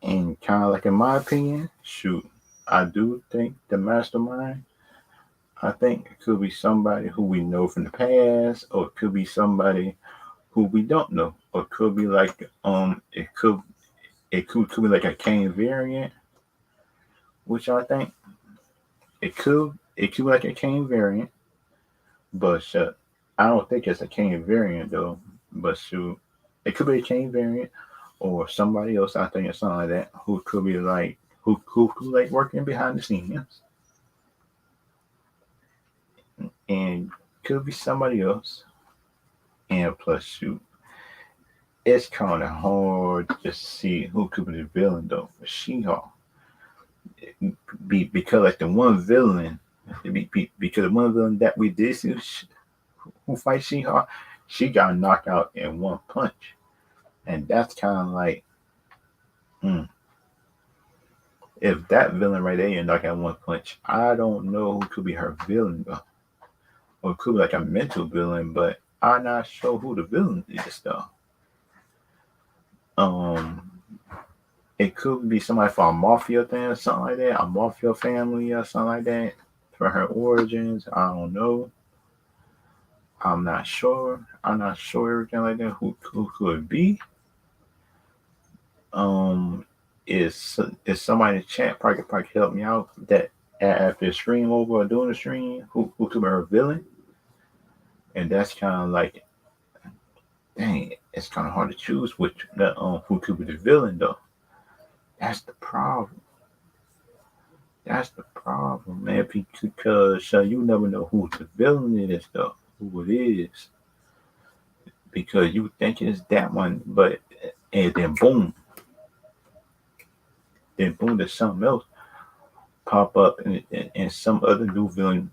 And kind of like in my opinion, shoot, I do think the mastermind. I think it could be somebody who we know from the past, or it could be somebody who we don't know, or it could be like it could be like a Kane variant, which I think it could be like a Kane variant, but I don't think it's a Kane variant though. But shoot, it could be a Kane variant or somebody else. I think it's something like that who could be like who could be like working behind the scenes, and could be somebody else. And plus, shoot, it's kind of hard to see who could be the villain though for She-Hulk. Because like the one villain, because the one villain that we did see who fight She-Hulk, she got knocked out in one punch, and that's kind of like, if that villain right there you knock out in one punch, I don't know who could be her villain though, or it could be like a mental villain, but I'm not sure who the villain is though. It could be somebody from a mafia thing or something like that, a mafia family or something like that. For her origins, I don't know. I'm not sure. I'm not sure everything like that. Who could it be? Is somebody in the chat probably help me out that after the stream over or doing the stream, who could be her villain? And that's kind of like, dang, it's kind of hard to choose which who could be the villain though. That's the problem. That's the problem, man. Because you never know who the villain is though, who it is. Because you think it's that one, but and then boom, there's something else pop up, and some other new villain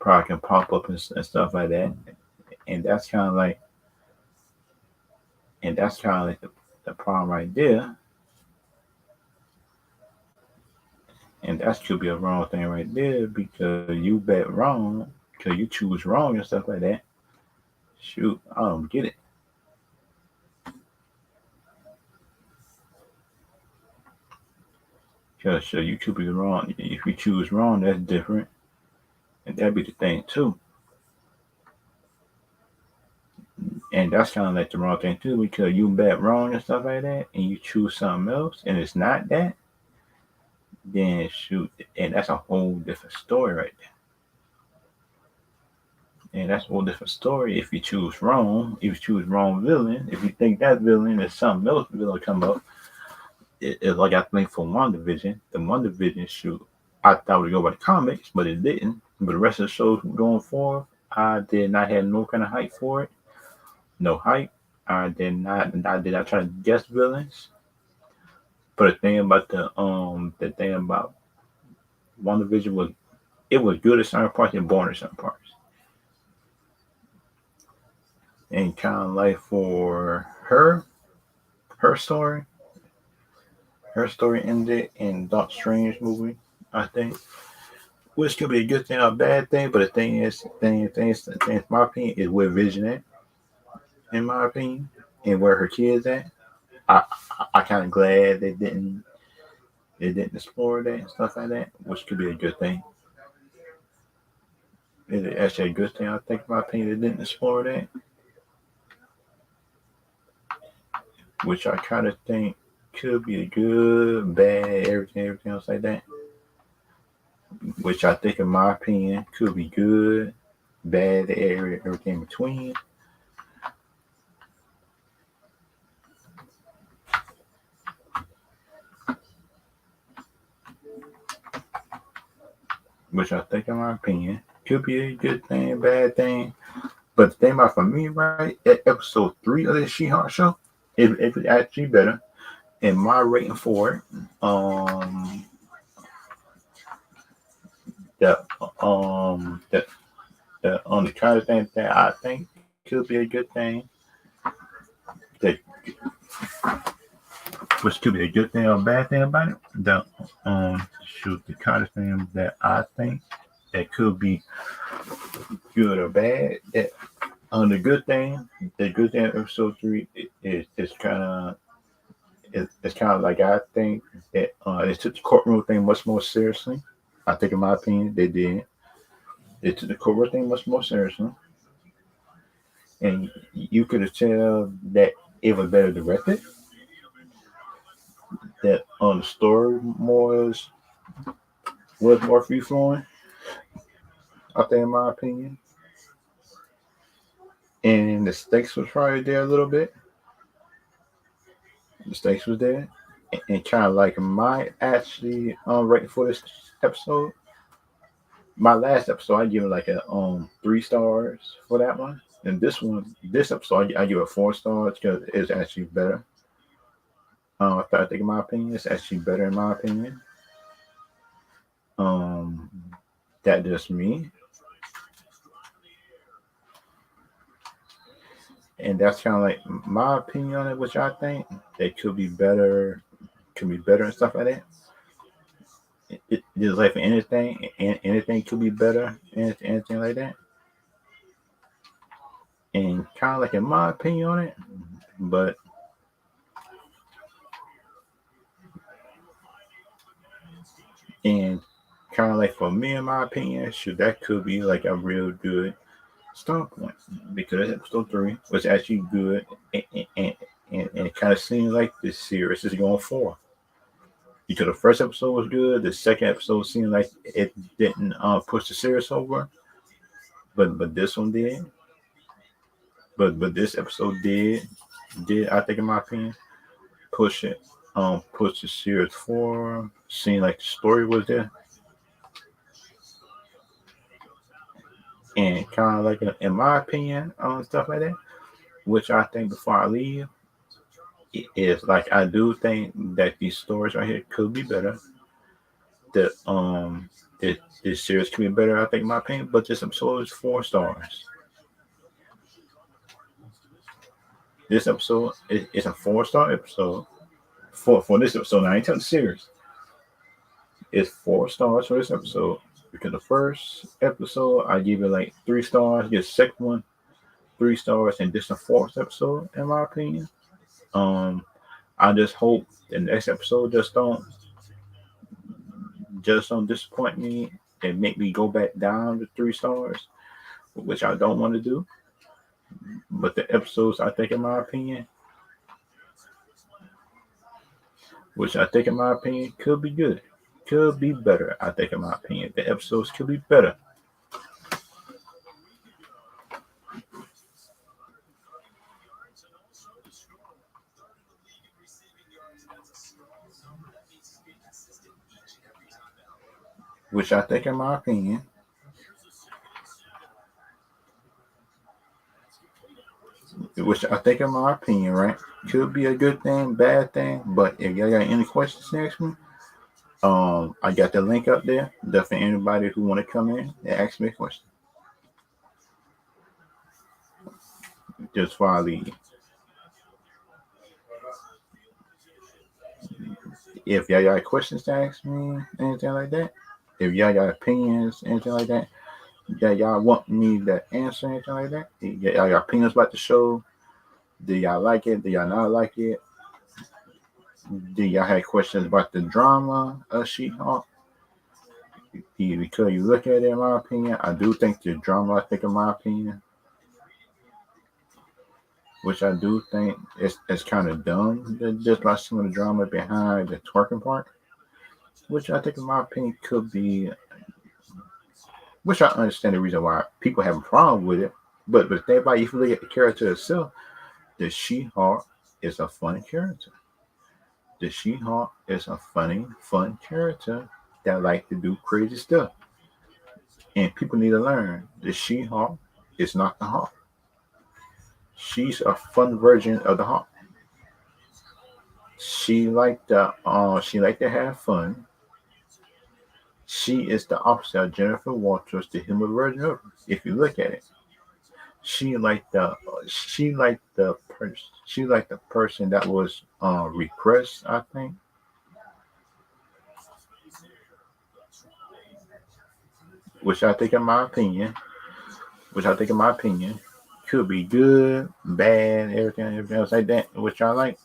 probably can pop up and stuff like that, and that's kind of like, the problem right there, and that could be a wrong thing right there because you bet wrong, because you choose wrong and stuff like that. Shoot, I don't get it. Because so you could be wrong. If you choose wrong, that's different, and that'd be the thing too. And that's kind of like the wrong thing too, because you bet wrong and stuff like that, and you choose something else, and it's not that. Then shoot, and that's a whole different story right there. And that's a whole different story if you choose wrong. If you choose wrong villain, if you think that villain is something else, villain come up. It's like I think for WandaVision, the WandaVision shoot, I thought it would go by the comics, but it didn't. But the rest of the shows going forward, I did not have no kind of hype for it. No hype. I did not try to guess villains. But the thing about WandaVision was it was good at certain parts and boring at certain parts. And kind of like for her story, her story ended in Doctor Strange movie, I think. Which could be a good thing or a bad thing, but the thing is, my opinion, is where Vision at, in my opinion, and where her kids at. I I kind of glad they didn't explore that and stuff like that, which could be a good thing. It's actually a good thing. I think, in my opinion, they didn't explore that, which I kind of think could be a good, bad, everything else like that. Which I think, in my opinion, could be good, bad, everything in between. Which I think, in my opinion, could be a good thing, bad thing. But the thing about for me, right, at episode 3 of the She-Hulk show, it was actually better. And my rating for it, the the the kind of thing that I think could be a good thing, that which could be a good thing or a bad thing about it. The kind of thing that I think that could be good or bad. That the good thing of episode 3 is kind of it's kind of like I think that they took the courtroom thing much more seriously. I think, in my opinion, they did. They took the courtroom thing much more seriously, and you could have tell that it was better directed. That the story was more free flowing. I think, in my opinion, and the stakes was probably there a little bit. The stakes was there, and kind of like my actually rating for this episode. My last episode, I give it like a 3 stars for that one. And this episode, I give it 4 stars because it's actually better. I think, in my opinion, it's actually better, in my opinion. Um, that just me, and that's kind of like my opinion on it, which I think they could be better and stuff like that. It is like for anything, and anything could be better, anything like that. And kind of like in my opinion on it, but and kind of like for me, in my opinion, should that could be like a real good start point, because episode 3 was actually good, and, and, and it kind of seems like this series is going forward. Because the first episode was good, the second episode seemed like it didn't push the series over, but this one did. But this episode did, I think, in my opinion, push it push the series forward. Seemed like the story was there, and kind of like, in my opinion, on stuff like that. Which I think, before I leave, is like I do think that these stories right here could be better. That this series could be better, I think, in my opinion. But this episode is 4 stars. This episode is a 4 star episode for this episode. Now, I ain't telling the series. It's 4 stars for this episode, because the first episode I give it like 3 stars. The second one 3 stars, and this is the fourth episode, in my opinion. Um, I just hope the next episode just don't just don't disappoint me and make me go back down to 3 stars, which I don't want to do. But the episodes, I think, in my opinion, which I think, in my opinion, could be good, could be better. I think, in my opinion, the episodes could be better. Which I think, in my opinion, right, could be a good thing, bad thing. But if y'all got any questions next me, I got the link up there. Definitely anybody who want to come in and ask me a question. Just before I leave, if y'all got questions to ask me, anything like that, if y'all got opinions, anything like that, that y'all want me to answer, anything like that, y'all got opinions about the show, do y'all like it, do y'all not like it, do y'all have questions about the drama of She-Hulk? Because you look at it, in my opinion, I do think the drama, I think, in my opinion, which I do think it's kind of dumb, just by some of the drama behind the twerking part, which I think, in my opinion, could be, which I understand the reason why people have a problem with it. But think about it, if you look at the character itself, the She-Hulk is a funny character. The She-Hulk is a funny, fun character that like to do crazy stuff. And people need to learn the She-Hulk is not the Hulk. She's a fun version of the Hulk. She like to have fun. She is the opposite of Jennifer Walters, the human version of her. If you look at it, she like the she like the person that was repressed, I think. Which I think, in my opinion, which I think, in my opinion, could be good, bad, everything else like that. Which I like.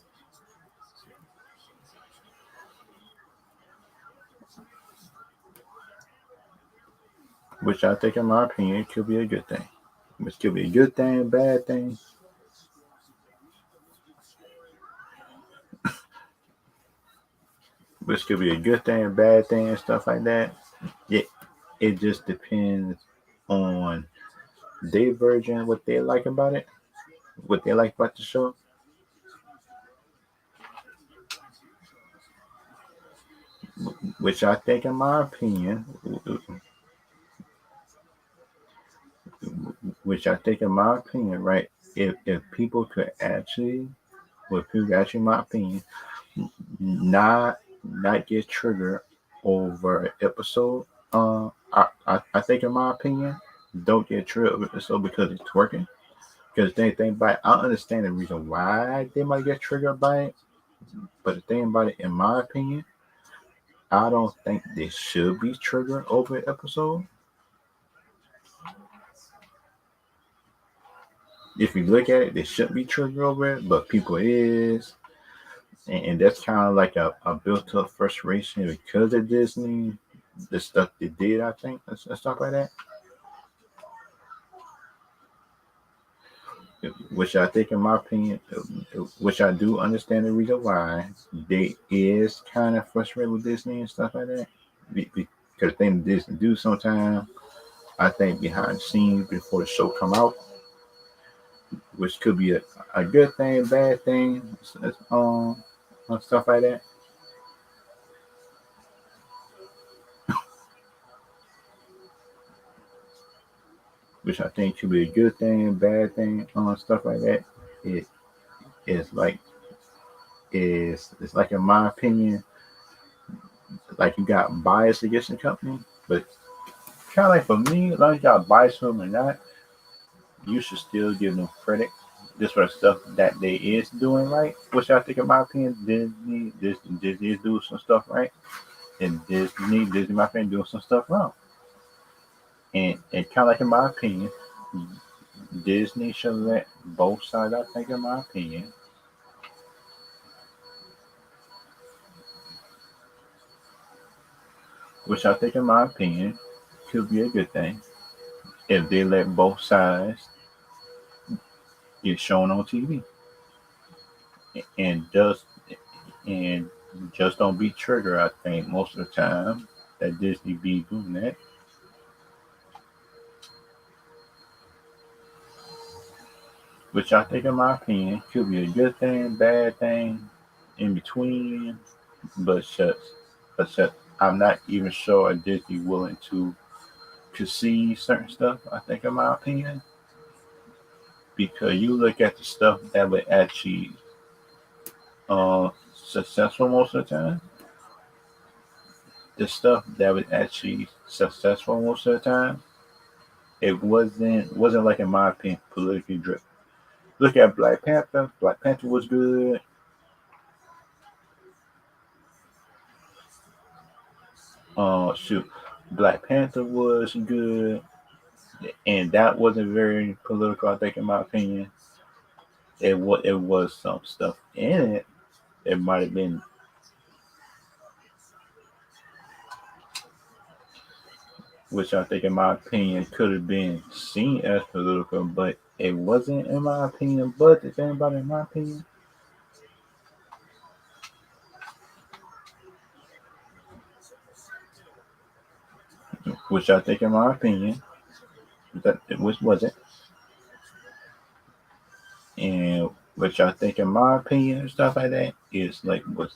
Which I think, in my opinion, could be a good thing. Which could be a good thing, bad thing. Which could be a good thing, bad thing, and stuff like that. It just depends on their version, what they like about it, what they like about the show. Which I think, in my opinion, right, if people could actually, in my opinion, not get triggered over an episode. I think, in my opinion, don't get triggered over an episode because it's twerking. Because the thing about it, I understand the reason why they might get triggered by it, but the thing about it, in my opinion, I don't think they should be triggered over an episode. If you look at it, they shouldn't be triggered over it, but people is. And that's kind of like a built up frustration because of Disney, the stuff they did, I think, and stuff like that. Which I think, in my opinion, which I do understand the reason why they is kind of frustrated with Disney and stuff like that. Because the thing Disney do sometimes, I think behind the scenes before the show come out, which could be a good thing, bad thing, stuff like that. Which I think could be a good thing, bad thing, stuff like that. It is like it's like, in my opinion, like you got bias against the company, but kind of like for me, as long as you got bias for them or not, you should still give them credit just for the stuff that they is doing right. Which I think, in my opinion, Disney is doing some stuff right, and Disney, my opinion, doing some stuff wrong. And kind of like, in my opinion, Disney should let both sides. I think, in my opinion, which I think, in my opinion, could be a good thing if they let both sides get shown on TV and and just don't be triggered. I think most of the time that Disney be doing that, which I think, in my opinion, could be a good thing, bad thing, in between. But I'm not even sure if Disney willing to concede certain stuff. I think, in my opinion, because you look at the stuff that would actually uh successful most of the time, the stuff that was actually successful most of the time, it wasn't like, in my opinion, politically driven. Look at Black Panther. Black Panther was good. Shoot, Black Panther was good, and that wasn't very political. I think, in my opinion, it was some stuff in it. It might have been, which I think, in my opinion, could have been seen as political, but it wasn't, in my opinion. But the thing about it, in my opinion, which I think, in my opinion, that it was wasn't, and which I think, in my opinion, and stuff like that is like was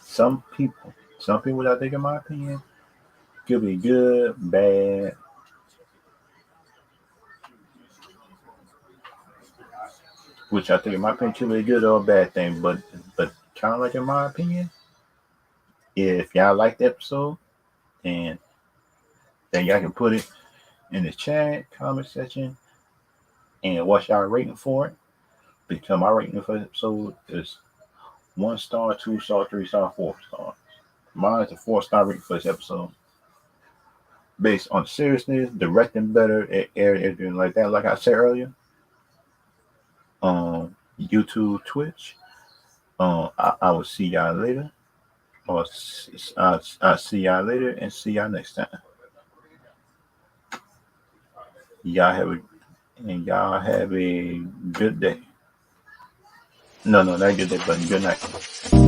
some people, some people that I think, in my opinion, could be good, bad, which I think, in my opinion, could be a good or a bad thing, but kind of like, in my opinion, if y'all like the episode, and then y'all can put it in the chat comment section and what's y'all rating for it. Because my rating for the episode is 1 star, 2 star, 3 star, 4 star. Mine is a 4 star rating for this episode. Based on seriousness, directing better, everything like that. Like I said earlier, YouTube, Twitch. I will see y'all later, or I'll see y'all later, and see y'all next time. Y'all have a y'all have a good day. No, not good day, but good night.